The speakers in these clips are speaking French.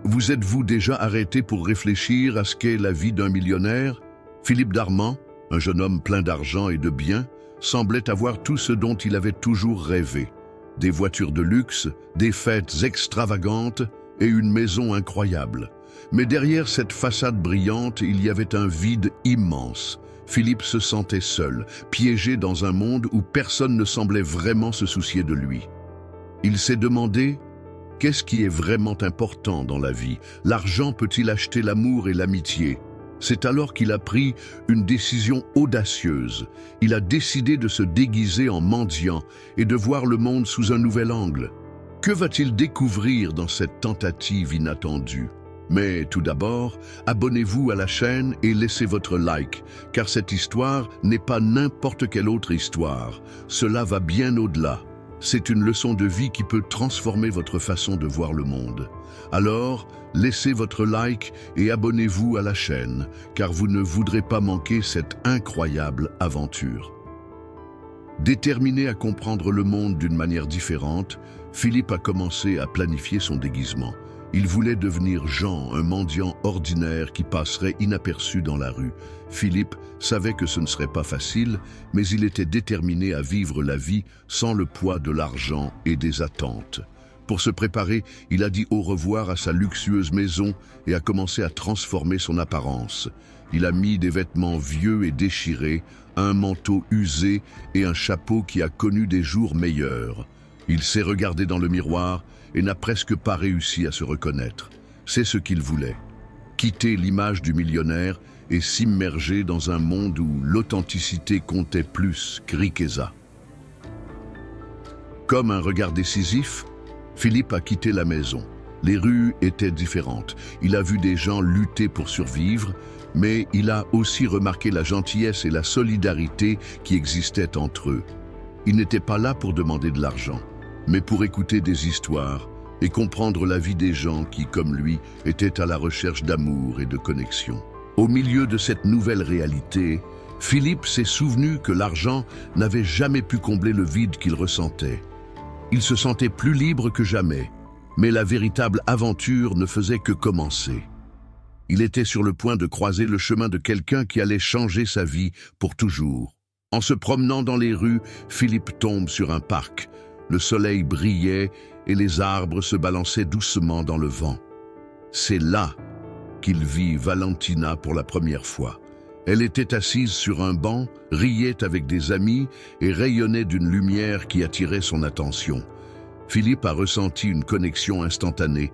Vous êtes-vous déjà arrêté pour réfléchir à ce qu'est la vie d'un millionnaire? Philippe Darman, un jeune homme plein d'argent et de biens, semblait avoir tout ce dont il avait toujours rêvé. Des voitures de luxe, des fêtes extravagantes et une maison incroyable. Mais derrière cette façade brillante, il y avait un vide immense. Philippe se sentait seul, piégé dans un monde où personne ne semblait vraiment se soucier de lui. Il s'est demandé: qu'est-ce qui est vraiment important dans la vie? L'argent peut-il acheter l'amour et l'amitié? C'est alors qu'il a pris une décision audacieuse. Il a décidé de se déguiser en mendiant et de voir le monde sous un nouvel angle. Que va-t-il découvrir dans cette tentative inattendue? Mais tout d'abord, abonnez-vous à la chaîne et laissez votre like, car cette histoire n'est pas n'importe quelle autre histoire. Cela va bien au-delà. C'est une leçon de vie qui peut transformer votre façon de voir le monde. Alors, laissez votre like et abonnez-vous à la chaîne, car vous ne voudrez pas manquer cette incroyable aventure. Déterminé à comprendre le monde d'une manière différente, Philippe a commencé à planifier son déguisement. Il voulait devenir Jean, un mendiant ordinaire qui passerait inaperçu dans la rue. Philippe savait que ce ne serait pas facile, mais il était déterminé à vivre la vie sans le poids de l'argent et des attentes. Pour se préparer, il a dit au revoir à sa luxueuse maison et a commencé à transformer son apparence. Il a mis des vêtements vieux et déchirés, un manteau usé et un chapeau qui a connu des jours meilleurs. Il s'est regardé dans le miroir et n'a presque pas réussi à se reconnaître. C'est ce qu'il voulait: quitter l'image du millionnaire et s'immerger dans un monde où l'authenticité comptait plus que riqueza. Comme un regard décisif, Philippe a quitté la maison. Les rues étaient différentes. Il a vu des gens lutter pour survivre, mais il a aussi remarqué la gentillesse et la solidarité qui existaient entre eux. Il n'était pas là pour demander de l'argent, mais pour écouter des histoires et comprendre la vie des gens qui, comme lui, étaient à la recherche d'amour et de connexion. Au milieu de cette nouvelle réalité, Philippe s'est souvenu que l'argent n'avait jamais pu combler le vide qu'il ressentait. Il se sentait plus libre que jamais, mais la véritable aventure ne faisait que commencer. Il était sur le point de croiser le chemin de quelqu'un qui allait changer sa vie pour toujours. En se promenant dans les rues, Philippe tombe sur un parc. Le soleil brillait et les arbres se balançaient doucement dans le vent. C'est là qu'il vit Valentina pour la première fois. Elle était assise sur un banc, riait avec des amis et rayonnait d'une lumière qui attirait son attention. Philippe a ressenti une connexion instantanée,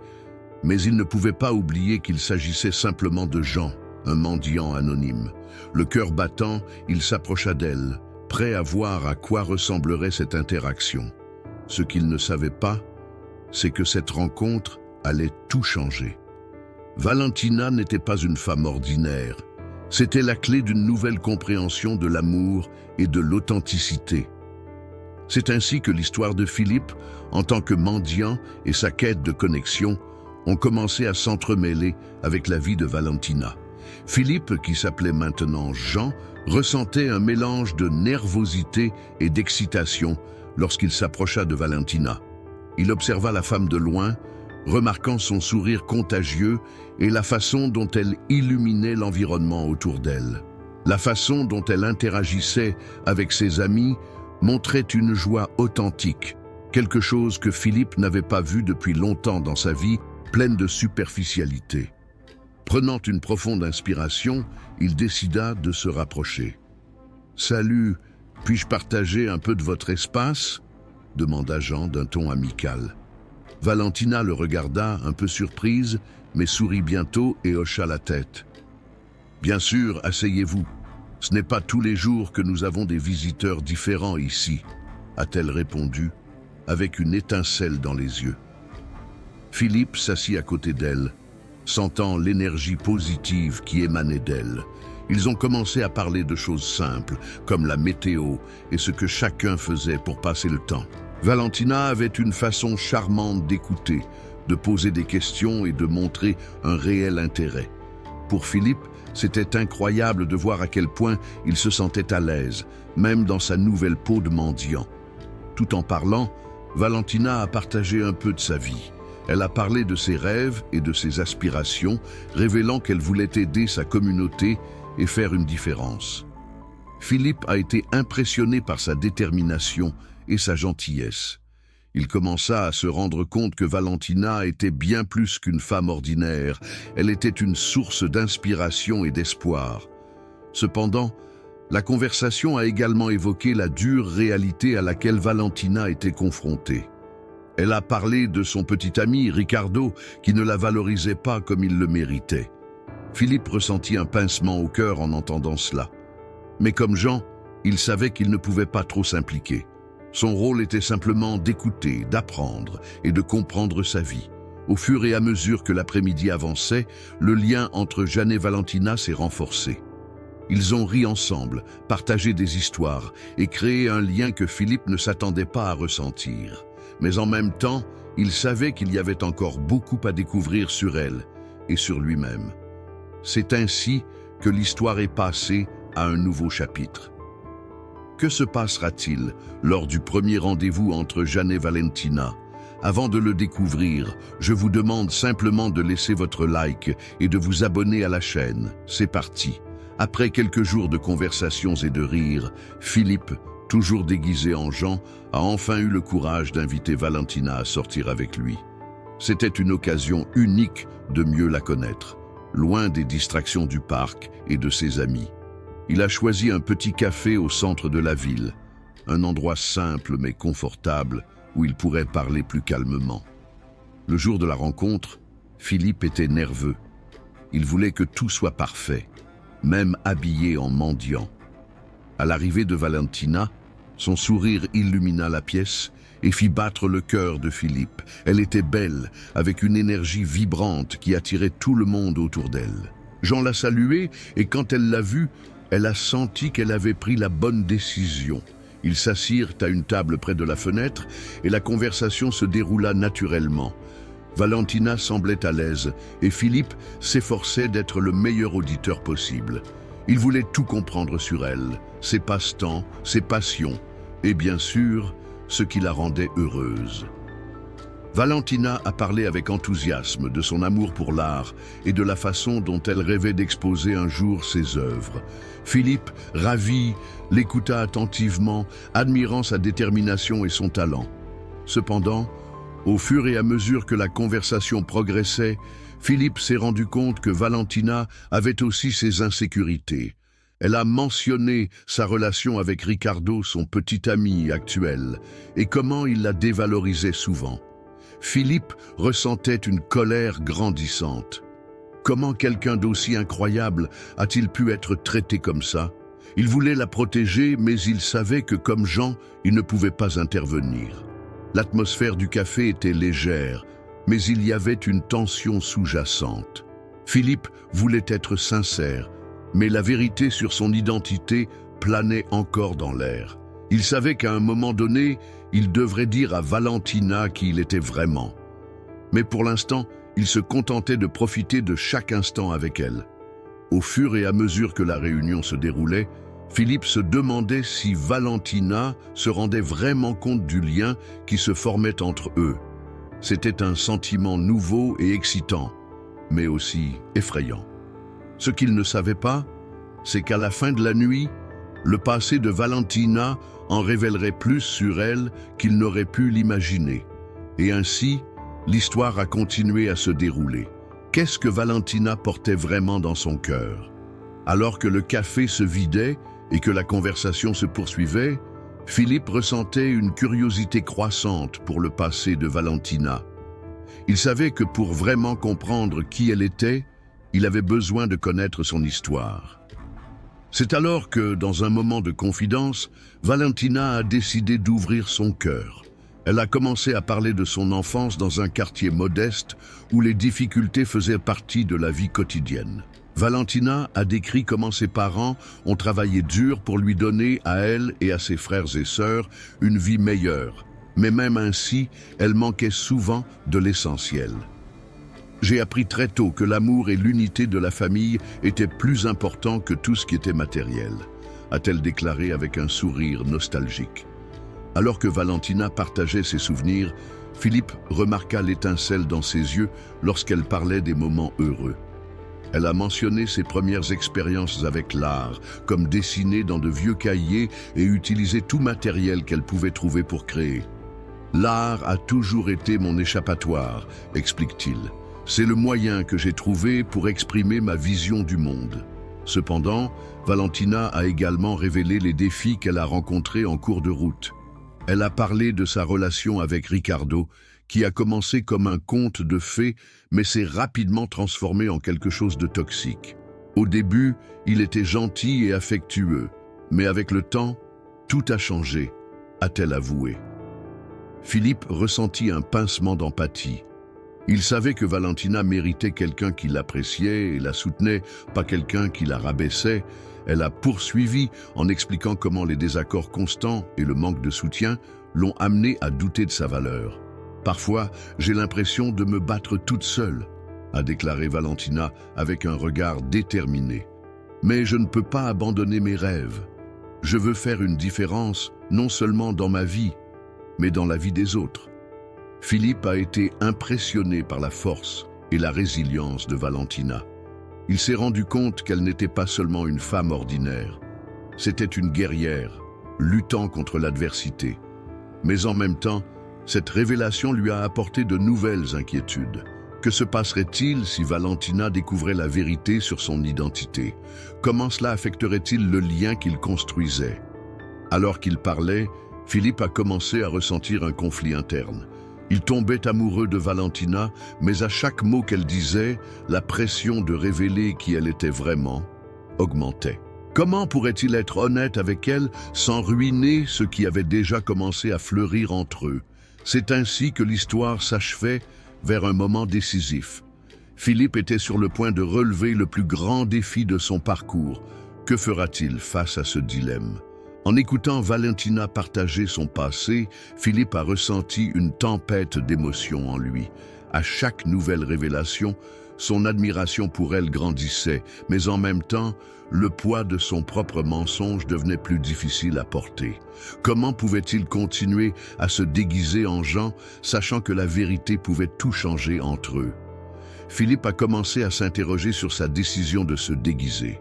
mais il ne pouvait pas oublier qu'il s'agissait simplement de Jean, un mendiant anonyme. Le cœur battant, il s'approcha d'elle, prêt à voir à quoi ressemblerait cette interaction. Ce qu'il ne savait pas, c'est que cette rencontre allait tout changer. Valentina n'était pas une femme ordinaire. C'était la clé d'une nouvelle compréhension de l'amour et de l'authenticité. C'est ainsi que l'histoire de Philippe, en tant que mendiant, et sa quête de connexion ont commencé à s'entremêler avec la vie de Valentina. Philippe, qui s'appelait maintenant Jean, ressentait un mélange de nervosité et d'excitation lorsqu'il s'approcha de Valentina. Il observa la femme de loin, remarquant son sourire contagieux et la façon dont elle illuminait l'environnement autour d'elle. La façon dont elle interagissait avec ses amis montrait une joie authentique, quelque chose que Philippe n'avait pas vu depuis longtemps dans sa vie, pleine de superficialité. Prenant une profonde inspiration, il décida de se rapprocher. « Salut, puis-je partager un peu de votre espace ?» demanda Jean d'un ton amical. Valentina le regarda, un peu surprise, mais sourit bientôt et hocha la tête. « Bien sûr, asseyez-vous. Ce n'est pas tous les jours que nous avons des visiteurs différents ici, » a-t-elle répondu, avec une étincelle dans les yeux. Philippe s'assit à côté d'elle, sentant l'énergie positive qui émanait d'elle. Ils ont commencé à parler de choses simples, comme la météo et ce que chacun faisait pour passer le temps. Valentina avait une façon charmante d'écouter, de poser des questions et de montrer un réel intérêt. Pour Philippe, c'était incroyable de voir à quel point il se sentait à l'aise, même dans sa nouvelle peau de mendiant. Tout en parlant, Valentina a partagé un peu de sa vie. Elle a parlé de ses rêves et de ses aspirations, révélant qu'elle voulait aider sa communauté et faire une différence. Philippe a été impressionné par sa détermination et sa gentillesse. Il commença à se rendre compte que Valentina était bien plus qu'une femme ordinaire. Elle était une source d'inspiration et d'espoir. Cependant, la conversation a également évoqué la dure réalité à laquelle Valentina était confrontée. Elle a parlé de son petit ami, Ricardo, qui ne la valorisait pas comme il le méritait. Philippe ressentit un pincement au cœur en entendant cela. Mais comme Jean, il savait qu'il ne pouvait pas trop s'impliquer. Son rôle était simplement d'écouter, d'apprendre et de comprendre sa vie. Au fur et à mesure que l'après-midi avançait, le lien entre Jeanne et Valentina s'est renforcé. Ils ont ri ensemble, partagé des histoires et créé un lien que Philippe ne s'attendait pas à ressentir. Mais en même temps, il savait qu'il y avait encore beaucoup à découvrir sur elle et sur lui-même. C'est ainsi que l'histoire est passée à un nouveau chapitre. Que se passera-t-il lors du premier rendez-vous entre Jeanne et Valentina? Avant de le découvrir, je vous demande simplement de laisser votre like et de vous abonner à la chaîne. C'est parti. Après quelques jours de conversations et de rires, Philippe, toujours déguisé en Jean, a enfin eu le courage d'inviter Valentina à sortir avec lui. C'était une occasion unique de mieux la connaître, loin des distractions du parc et de ses amis. Il a choisi un petit café au centre de la ville, un endroit simple mais confortable où il pourrait parler plus calmement. Le jour de la rencontre, Philippe était nerveux. Il voulait que tout soit parfait, même habillé en mendiant. À l'arrivée de Valentina, son sourire illumina la pièce et fit battre le cœur de Philippe. Elle était belle, avec une énergie vibrante qui attirait tout le monde autour d'elle. Jean l'a saluée et quand elle l'a vue, elle a senti qu'elle avait pris la bonne décision. Ils s'assirent à une table près de la fenêtre et la conversation se déroula naturellement. Valentina semblait à l'aise et Philippe s'efforçait d'être le meilleur auditeur possible. Il voulait tout comprendre sur elle, ses passe-temps, ses passions et bien sûr, ce qui la rendait heureuse. Valentina a parlé avec enthousiasme de son amour pour l'art et de la façon dont elle rêvait d'exposer un jour ses œuvres. Philippe, ravi, l'écouta attentivement, admirant sa détermination et son talent. Cependant, au fur et à mesure que la conversation progressait, Philippe s'est rendu compte que Valentina avait aussi ses insécurités. Elle a mentionné sa relation avec Ricardo, son petit ami actuel, et comment il la dévalorisait souvent. Philippe ressentait une colère grandissante. Comment quelqu'un d'aussi incroyable a-t-il pu être traité comme ça? Il voulait la protéger, mais il savait que comme Jean, il ne pouvait pas intervenir. L'atmosphère du café était légère, mais il y avait une tension sous-jacente. Philippe voulait être sincère, mais la vérité sur son identité planait encore dans l'air. Il savait qu'à un moment donné, il devrait dire à Valentina qui il était vraiment. Mais pour l'instant, il se contentait de profiter de chaque instant avec elle. Au fur et à mesure que la réunion se déroulait, Philippe se demandait si Valentina se rendait vraiment compte du lien qui se formait entre eux. C'était un sentiment nouveau et excitant, mais aussi effrayant. Ce qu'il ne savait pas, c'est qu'à la fin de la nuit, le passé de Valentina en révélerait plus sur elle qu'il n'aurait pu l'imaginer. Et ainsi, l'histoire a continué à se dérouler. Qu'est-ce que Valentina portait vraiment dans son cœur? Alors que le café se vidait et que la conversation se poursuivait, Philippe ressentait une curiosité croissante pour le passé de Valentina. Il savait que pour vraiment comprendre qui elle était, il avait besoin de connaître son histoire. C'est alors que, dans un moment de confidence, Valentina a décidé d'ouvrir son cœur. Elle a commencé à parler de son enfance dans un quartier modeste où les difficultés faisaient partie de la vie quotidienne. Valentina a décrit comment ses parents ont travaillé dur pour lui donner à elle et à ses frères et sœurs une vie meilleure. Mais même ainsi, elle manquait souvent de l'essentiel. J'ai appris très tôt que l'amour et l'unité de la famille étaient plus importants que tout ce qui était matériel, a-t-elle déclaré avec un sourire nostalgique. Alors que Valentina partageait ses souvenirs, Philippe remarqua l'étincelle dans ses yeux lorsqu'elle parlait des moments heureux. Elle a mentionné ses premières expériences avec l'art, comme dessiner dans de vieux cahiers et utiliser tout matériel qu'elle pouvait trouver pour créer. L'art a toujours été mon échappatoire, explique-t-il. C'est le moyen que j'ai trouvé pour exprimer ma vision du monde. Cependant, Valentina a également révélé les défis qu'elle a rencontrés en cours de route. Elle a parlé de sa relation avec Ricardo, qui a commencé comme un conte de fées, mais s'est rapidement transformé en quelque chose de toxique. Au début, il était gentil et affectueux, mais avec le temps, tout a changé, a-t-elle avoué. Philippe ressentit un pincement d'empathie. Il savait que Valentina méritait quelqu'un qui l'appréciait et la soutenait, pas quelqu'un qui la rabaissait. Elle a poursuivi en expliquant comment les désaccords constants et le manque de soutien l'ont amenée à douter de sa valeur. « Parfois, j'ai l'impression de me battre toute seule », a déclaré Valentina avec un regard déterminé. « Mais je ne peux pas abandonner mes rêves. Je veux faire une différence, non seulement dans ma vie, mais dans la vie des autres. » Philippe a été impressionné par la force et la résilience de Valentina. Il s'est rendu compte qu'elle n'était pas seulement une femme ordinaire. C'était une guerrière, luttant contre l'adversité. Mais en même temps, cette révélation lui a apporté de nouvelles inquiétudes. Que se passerait-il si Valentina découvrait la vérité sur son identité? Comment cela affecterait-il le lien qu'il construisait? Alors qu'il parlait, Philippe a commencé à ressentir un conflit interne. Il tombait amoureux de Valentina, mais à chaque mot qu'elle disait, la pression de révéler qui elle était vraiment augmentait. Comment pourrait-il être honnête avec elle sans ruiner ce qui avait déjà commencé à fleurir entre eux? C'est ainsi que l'histoire s'achevait vers un moment décisif. Philippe était sur le point de relever le plus grand défi de son parcours. Que fera-t-il face à ce dilemme? En écoutant Valentina partager son passé, Philippe a ressenti une tempête d'émotions en lui. À chaque nouvelle révélation, son admiration pour elle grandissait, mais en même temps, le poids de son propre mensonge devenait plus difficile à porter. Comment pouvait-il continuer à se déguiser en Jean, sachant que la vérité pouvait tout changer entre eux? Philippe a commencé à s'interroger sur sa décision de se déguiser.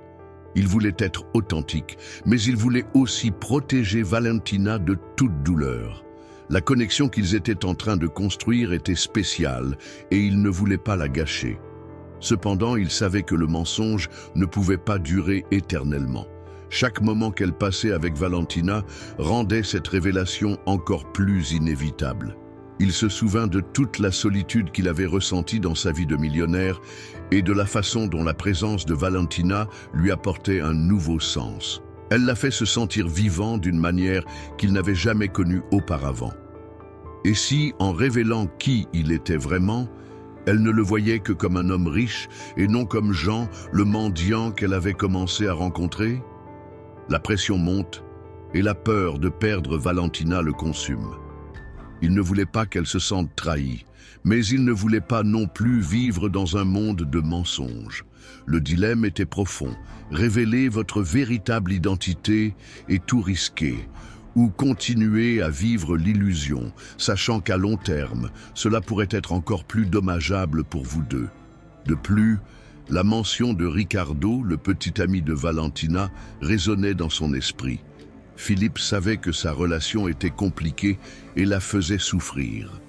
Il voulait être authentique, mais il voulait aussi protéger Valentina de toute douleur. La connexion qu'ils étaient en train de construire était spéciale et il ne voulait pas la gâcher. Cependant, il savait que le mensonge ne pouvait pas durer éternellement. Chaque moment qu'elle passait avec Valentina rendait cette révélation encore plus inévitable. Il se souvint de toute la solitude qu'il avait ressentie dans sa vie de millionnaire et de la façon dont la présence de Valentina lui apportait un nouveau sens. Elle l'a fait se sentir vivant d'une manière qu'il n'avait jamais connue auparavant. Et si, en révélant qui il était vraiment, elle ne le voyait que comme un homme riche et non comme Jean, le mendiant qu'elle avait commencé à rencontrer? La pression monte et la peur de perdre Valentina le consume. Il ne voulait pas qu'elle se sente trahie, mais il ne voulait pas non plus vivre dans un monde de mensonges. Le dilemme était profond. Révéler votre véritable identité est tout risqué, ou continuer à vivre l'illusion, sachant qu'à long terme, cela pourrait être encore plus dommageable pour vous deux. De plus, la mention de Ricardo, le petit ami de Valentina, résonnait dans son esprit. Philippe savait que sa relation était compliquée et la faisait souffrir.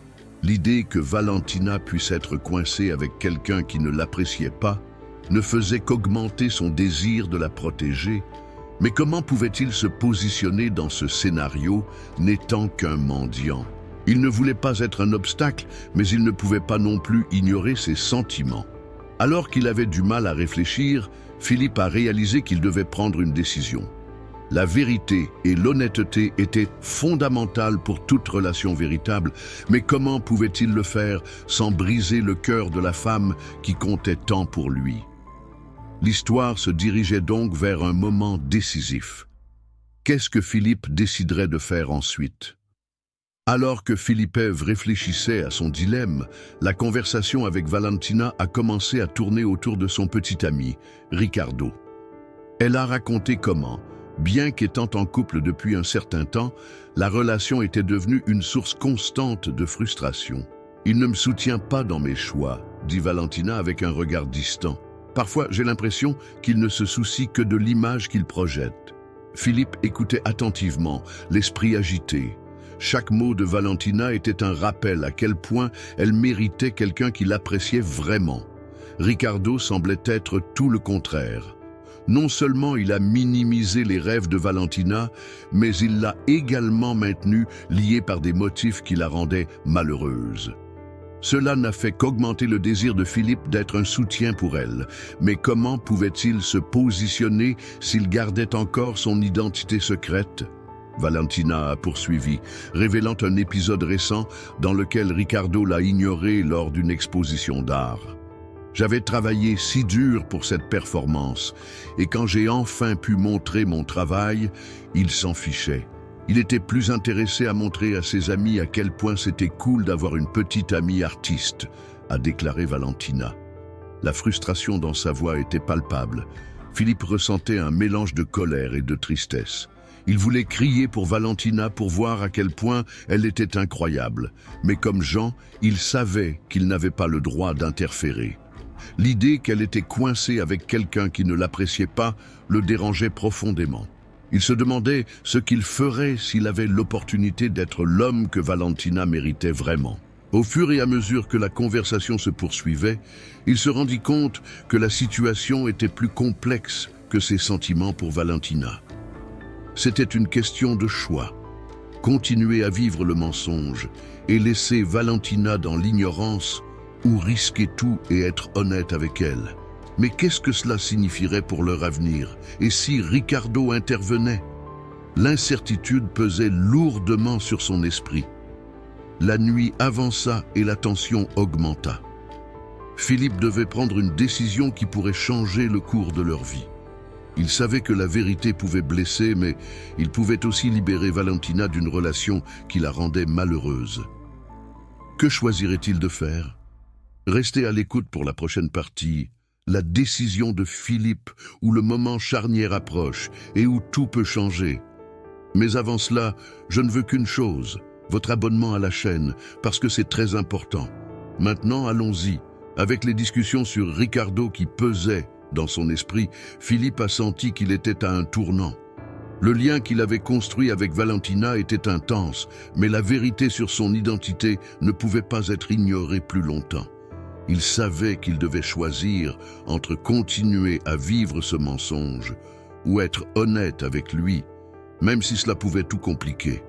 L'idée que Valentina puisse être coincée avec quelqu'un qui ne l'appréciait pas ne faisait qu'augmenter son désir de la protéger. Mais comment pouvait-il se positionner dans ce scénario n'étant qu'un mendiant? Il ne voulait pas être un obstacle, mais il ne pouvait pas non plus ignorer ses sentiments. Alors qu'il avait du mal à réfléchir, Philippe a réalisé qu'il devait prendre une décision. La vérité et l'honnêteté étaient fondamentales pour toute relation véritable, mais comment pouvait-il le faire sans briser le cœur de la femme qui comptait tant pour lui? L'histoire se dirigeait donc vers un moment décisif. Qu'est-ce que Philippe déciderait de faire ensuite? Alors que Philippe-Ève réfléchissait à son dilemme, la conversation avec Valentina a commencé à tourner autour de son petit ami, Ricardo. Elle a raconté comment, Bien qu'étant en couple depuis un certain temps, la relation était devenue une source constante de frustration. « Il ne me soutient pas dans mes choix », dit Valentina avec un regard distant. « Parfois, j'ai l'impression qu'il ne se soucie que de l'image qu'il projette. » Philippe écoutait attentivement, l'esprit agité. Chaque mot de Valentina était un rappel à quel point elle méritait quelqu'un qui l'appréciait vraiment. Ricardo semblait être tout le contraire. Non seulement il a minimisé les rêves de Valentina, mais il l'a également maintenue liée par des motifs qui la rendaient malheureuse. Cela n'a fait qu'augmenter le désir de Philippe d'être un soutien pour elle. Mais comment pouvait-il se positionner s'il gardait encore son identité secrète ? Valentina a poursuivi, révélant un épisode récent dans lequel Ricardo l'a ignoré lors d'une exposition d'art. J'avais travaillé si dur pour cette performance, et quand j'ai enfin pu montrer mon travail, il s'en fichait. Il était plus intéressé à montrer à ses amis à quel point c'était cool d'avoir une petite amie artiste, a déclaré Valentina. La frustration dans sa voix était palpable. Philippe ressentait un mélange de colère et de tristesse. Il voulait crier pour Valentina pour voir à quel point elle était incroyable. Mais comme Jean, il savait qu'il n'avait pas le droit d'interférer. L'idée qu'elle était coincée avec quelqu'un qui ne l'appréciait pas le dérangeait profondément. Il se demandait ce qu'il ferait s'il avait l'opportunité d'être l'homme que Valentina méritait vraiment. Au fur et à mesure que la conversation se poursuivait, il se rendit compte que la situation était plus complexe que ses sentiments pour Valentina. C'était une question de choix. Continuer à vivre le mensonge et laisser Valentina dans l'ignorance ou risquer tout et être honnête avec elle. Mais qu'est-ce que cela signifierait pour leur avenir? Et si Ricardo intervenait? L'incertitude pesait lourdement sur son esprit. La nuit avança et la tension augmenta. Philippe devait prendre une décision qui pourrait changer le cours de leur vie. Il savait que la vérité pouvait blesser, mais il pouvait aussi libérer Valentina d'une relation qui la rendait malheureuse. Que choisirait-il de faire? Restez à l'écoute pour la prochaine partie. La décision de Philippe, où le moment charnière approche et où tout peut changer. Mais avant cela, je ne veux qu'une chose, votre abonnement à la chaîne, parce que c'est très important. Maintenant, allons-y. Avec les discussions sur Ricardo qui pesaient dans son esprit, Philippe a senti qu'il était à un tournant. Le lien qu'il avait construit avec Valentina était intense, mais la vérité sur son identité ne pouvait pas être ignorée plus longtemps. Il savait qu'il devait choisir entre continuer à vivre ce mensonge ou être honnête avec lui, même si cela pouvait tout compliquer.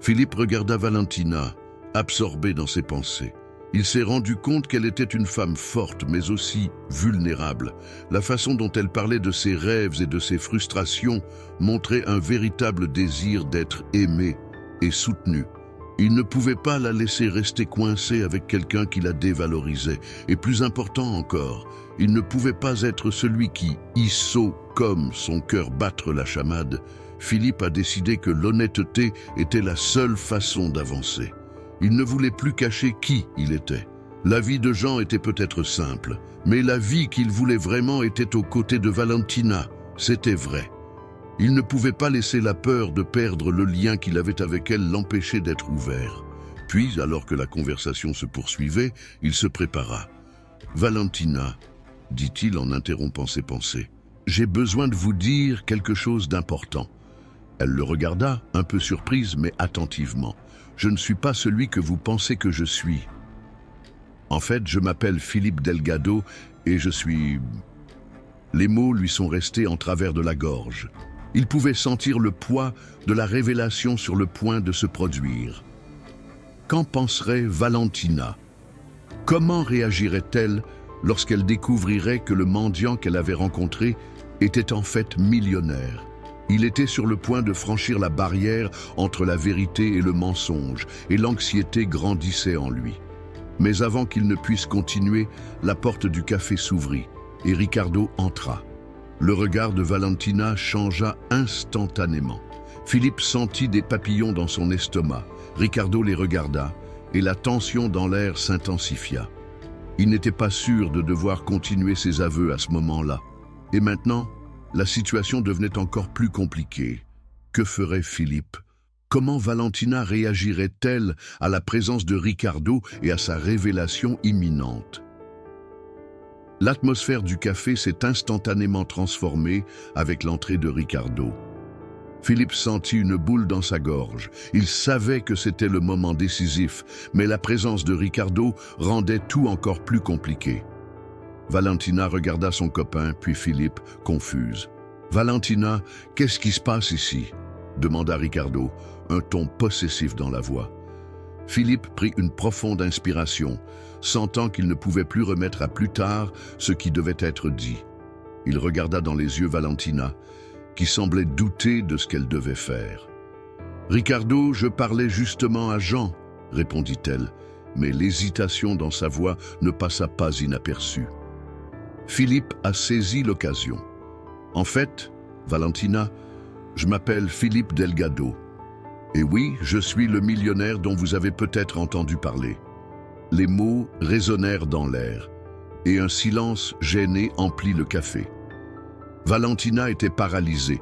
Philippe regarda Valentina, absorbé dans ses pensées. Il s'est rendu compte qu'elle était une femme forte, mais aussi vulnérable. La façon dont elle parlait de ses rêves et de ses frustrations montrait un véritable désir d'être aimée et soutenue. Il ne pouvait pas la laisser rester coincée avec quelqu'un qui la dévalorisait. Et plus important encore, il ne pouvait pas être celui qui, sot comme son cœur battre la chamade. Philippe a décidé que l'honnêteté était la seule façon d'avancer. Il ne voulait plus cacher qui il était. La vie de Jean était peut-être simple, mais la vie qu'il voulait vraiment était aux côtés de Valentina. C'était vrai. Il ne pouvait pas laisser la peur de perdre le lien qu'il avait avec elle l'empêcher d'être ouvert. Puis, alors que la conversation se poursuivait, il se prépara. « Valentina, dit-il en interrompant ses pensées, j'ai besoin de vous dire quelque chose d'important. » Elle le regarda, un peu surprise, mais attentivement. « Je ne suis pas celui que vous pensez que je suis. En fait, je m'appelle Philippe Delgado et je suis... » Les mots lui sont restés en travers de la gorge. Il pouvait sentir le poids de la révélation sur le point de se produire. Qu'en penserait Valentina? Comment réagirait-elle lorsqu'elle découvrirait que le mendiant qu'elle avait rencontré était en fait millionnaire? Il était sur le point de franchir la barrière entre la vérité et le mensonge, et l'anxiété grandissait en lui. Mais avant qu'il ne puisse continuer, la porte du café s'ouvrit, et Ricardo entra. Le regard de Valentina changea instantanément. Philippe sentit des papillons dans son estomac. Ricardo les regarda, et la tension dans l'air s'intensifia. Il n'était pas sûr de devoir continuer ses aveux à ce moment-là. Et maintenant, la situation devenait encore plus compliquée. Que ferait Philippe? Comment Valentina réagirait-elle à la présence de Ricardo et à sa révélation imminente? L'atmosphère du café s'est instantanément transformée avec l'entrée de Ricardo. Philippe sentit une boule dans sa gorge. Il savait que c'était le moment décisif, mais la présence de Ricardo rendait tout encore plus compliqué. Valentina regarda son copain, puis Philippe, confuse. « Valentina, qu'est-ce qui se passe ici ?» demanda Ricardo, un ton possessif dans la voix. Philippe prit une profonde inspiration, sentant qu'il ne pouvait plus remettre à plus tard ce qui devait être dit. Il regarda dans les yeux Valentina, qui semblait douter de ce qu'elle devait faire. « Ricardo, je parlais justement à Jean, » répondit-elle, mais l'hésitation dans sa voix ne passa pas inaperçue. Philippe a saisi l'occasion. « En fait, Valentina, je m'appelle Philippe Delgado. Et oui, je suis le millionnaire dont vous avez peut-être entendu parler. » Les mots résonnèrent dans l'air, et un silence gêné emplit le café. Valentina était paralysée,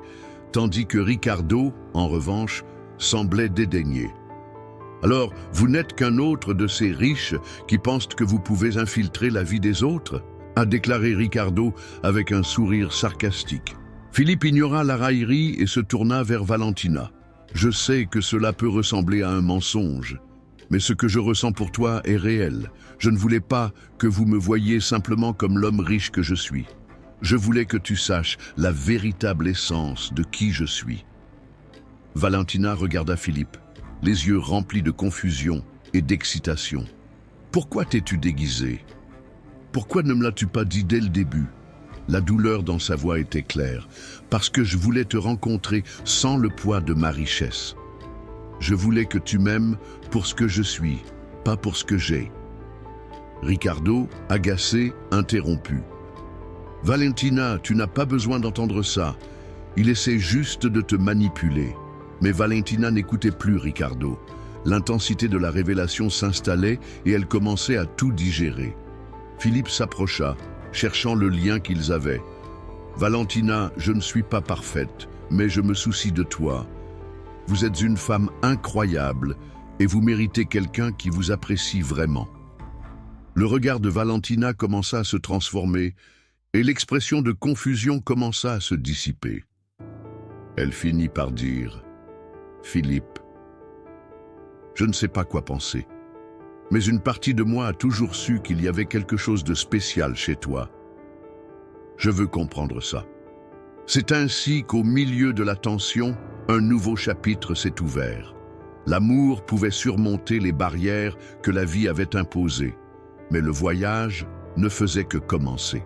tandis que Ricardo, en revanche, semblait dédaigner. « Alors, vous n'êtes qu'un autre de ces riches qui pensent que vous pouvez infiltrer la vie des autres ?» a déclaré Ricardo avec un sourire sarcastique. Philippe ignora la raillerie et se tourna vers Valentina. « Je sais que cela peut ressembler à un mensonge, mais ce que je ressens pour toi est réel. Je ne voulais pas que vous me voyiez simplement comme l'homme riche que je suis. Je voulais que tu saches la véritable essence de qui je suis. » Valentina regarda Philippe, les yeux remplis de confusion et d'excitation. « Pourquoi t'es-tu déguisé? Pourquoi ne me l'as-tu pas dit dès le début ?» La douleur dans sa voix était claire. « Parce que je voulais te rencontrer sans le poids de ma richesse. Je voulais que tu m'aimes pour ce que je suis, pas pour ce que j'ai. » Ricardo, agacé, interrompu. « Valentina, tu n'as pas besoin d'entendre ça. Il essaie juste de te manipuler. » Mais Valentina n'écoutait plus Ricardo. L'intensité de la révélation s'installait et elle commençait à tout digérer. Philippe s'approcha, cherchant le lien qu'ils avaient. « Valentina, je ne suis pas parfaite, mais je me soucie de toi. Vous êtes une femme incroyable et vous méritez quelqu'un qui vous apprécie vraiment. » Le regard de Valentina commença à se transformer et l'expression de confusion commença à se dissiper. Elle finit par dire « Philippe, je ne sais pas quoi penser. Mais une partie de moi a toujours su qu'il y avait quelque chose de spécial chez toi. Je veux comprendre ça. » C'est ainsi qu'au milieu de la tension, un nouveau chapitre s'est ouvert. L'amour pouvait surmonter les barrières que la vie avait imposées, mais le voyage ne faisait que commencer.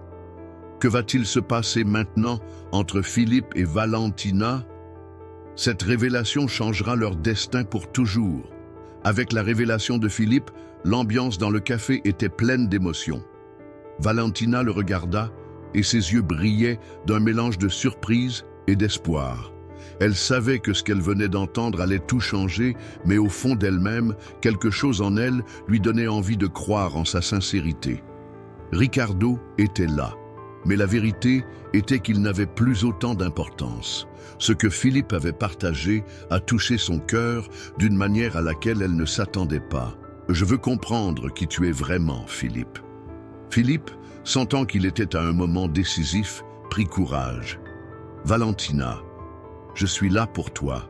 Que va-t-il se passer maintenant entre Philippe et Valentina? Cette révélation changera leur destin pour toujours. Avec la révélation de Philippe, l'ambiance dans le café était pleine d'émotions. Valentina le regarda et ses yeux brillaient d'un mélange de surprise et d'espoir. Elle savait que ce qu'elle venait d'entendre allait tout changer, mais au fond d'elle-même, quelque chose en elle lui donnait envie de croire en sa sincérité. Ricardo était là, mais la vérité était qu'il n'avait plus autant d'importance. Ce que Philippe avait partagé a touché son cœur d'une manière à laquelle elle ne s'attendait pas. « Je veux comprendre qui tu es vraiment, Philippe. » Philippe, sentant qu'il était à un moment décisif, prit courage. « Valentina, je suis là pour toi.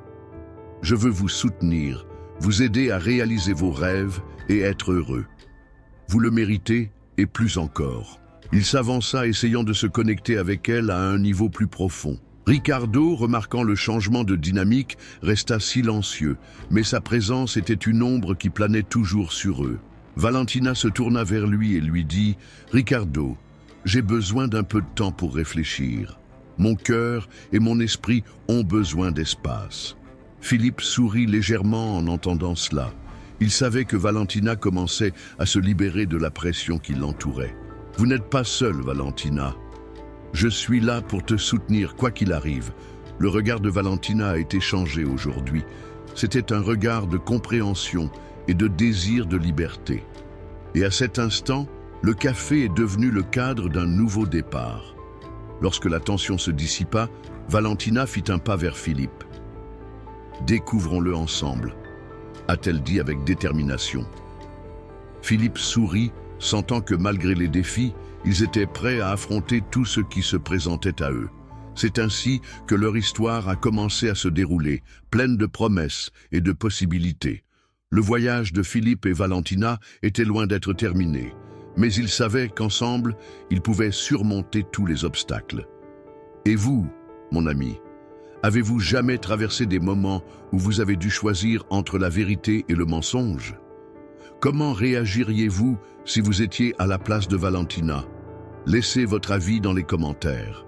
Je veux vous soutenir, vous aider à réaliser vos rêves et être heureux. Vous le méritez et plus encore. » Il s'avança, essayant de se connecter avec elle à un niveau plus profond. Ricardo, remarquant le changement de dynamique, resta silencieux, mais sa présence était une ombre qui planait toujours sur eux. Valentina se tourna vers lui et lui dit « Ricardo, j'ai besoin d'un peu de temps pour réfléchir. Mon cœur et mon esprit ont besoin d'espace. » Philippe sourit légèrement en entendant cela. Il savait que Valentina commençait à se libérer de la pression qui l'entourait. « Vous n'êtes pas seule, Valentina. Je suis là pour te soutenir quoi qu'il arrive. » Le regard de Valentina a été changé aujourd'hui. C'était un regard de compréhension et de désir de liberté. Et à cet instant, le café est devenu le cadre d'un nouveau départ. Lorsque la tension se dissipa, Valentina fit un pas vers Philippe. « Découvrons-le ensemble », a-t-elle dit avec détermination. Philippe sourit, sentant que malgré les défis, ils étaient prêts à affronter tout ce qui se présentait à eux. C'est ainsi que leur histoire a commencé à se dérouler, pleine de promesses et de possibilités. Le voyage de Philippe et Valentina était loin d'être terminé, mais ils savaient qu'ensemble, ils pouvaient surmonter tous les obstacles. Et vous, mon ami, avez-vous jamais traversé des moments où vous avez dû choisir entre la vérité et le mensonge? Comment réagiriez-vous si vous étiez à la place de Valentina? Laissez votre avis dans les commentaires.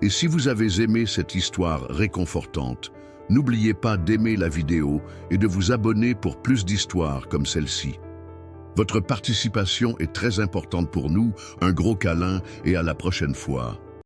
Et si vous avez aimé cette histoire réconfortante, n'oubliez pas d'aimer la vidéo et de vous abonner pour plus d'histoires comme celle-ci. Votre participation est très importante pour nous. Un gros câlin et à la prochaine fois.